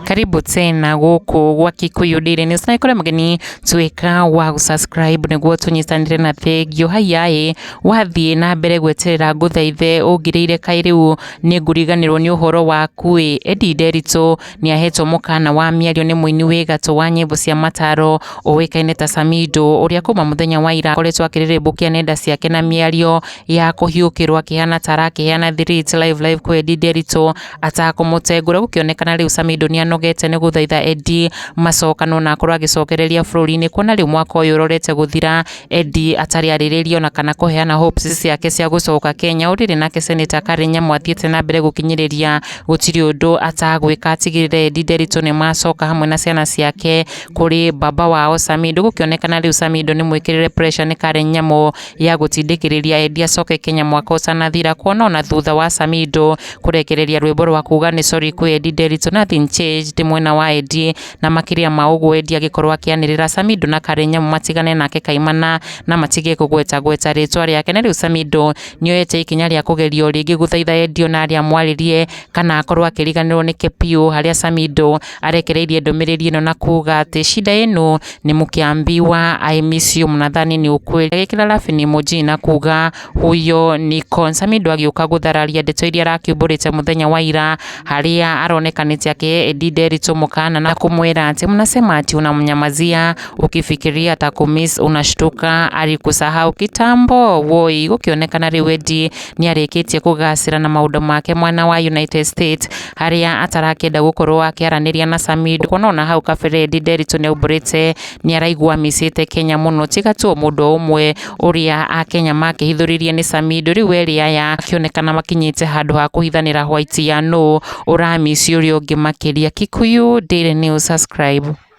Karibu tena guku gwa Kikuyu Daily News na ikore mugeni twika wa subscribe niguo tunyitanire na thegio hayae wathie na mbere gweterera nguthaithe ungiriire kairiu ni nguriganirwo ni uhoro waku Edday Nderitu ni ahetwo mukana wa miario ni muini wi gatũ wa nyimbo cia mataro uwikaine ta Samidoh uria kuma muthenya wa ira koretwo akirirĩmbũkia nenda ciake na miario ya kuhiukirwo akihana tarakiheana threat live kwa Edday Nderitu atakumutengũra gukionekana riu Samidoh ni anogete ni guthaitha Edday macokano na akorwo agicokereria bũrũri-inĩ kuona riu mwaka uyu urorete guthira Edday atari arĩrĩrio na kana kuheana hopes ciake cia gucoka Kenya urire nake Senator Karinya mwathiĩte na mbere gukinyiriria gutiri undu atagwika atigirire Edday Nderitu ni macoka hamwe na ciana ciake kuri baba wao Samidoh gukionekana riu Samidoh ni mwikirire pressure ni Karinya ya gutindikiriria Edday acoke Kenya mwaka ũtanathira kuona ona thutha wa Samidoh kurekereria rwĩmbo rwa kuga ni sorry kwi Edday Nderitu nothing changed mwena wa Edday na makiria maugo Edday agikorwo akianirira Samidoh na Karinya matigane nake kaimana na matige kugweta ritwa riake na riu Samidoh nioyete ikinya ria kugerio ringi guthaitha Edday na aria mwaririe kana akorwo akiriganirwo ni kepio haria Samidoh arekereirie ndumiriri ino na kuga ati shida ino ni mukiambiwa I miss you mnadhani ni ukweli agikira laughing emoji na kuga huyo ni con Samidoh agiuka guthararia ndeto iria arakiumburite muthenya wa ira haria aronekanite ake Edday Nderitu Mūkana na kumwira ati mnasema ati unamnyamazia ukifikiria atakumiss unashtuka alikusahau kitambo woi gukionekana riu Edday ni arikitie kugacira na maundu make mwana wa United States haria atarakenda gukorwo akiaraniria na Samidoh kuona ona hau kabere Edday Nderitu ni umburite ni araigua misite Kenya muno tiga tu mundu umwe uria akenya makihithuririe ni Samidoh riu eria ya akionekana makinyite handu ha kuhithanira white ya no uramici uria ungi makiria Kikuyu Daily News subscribe.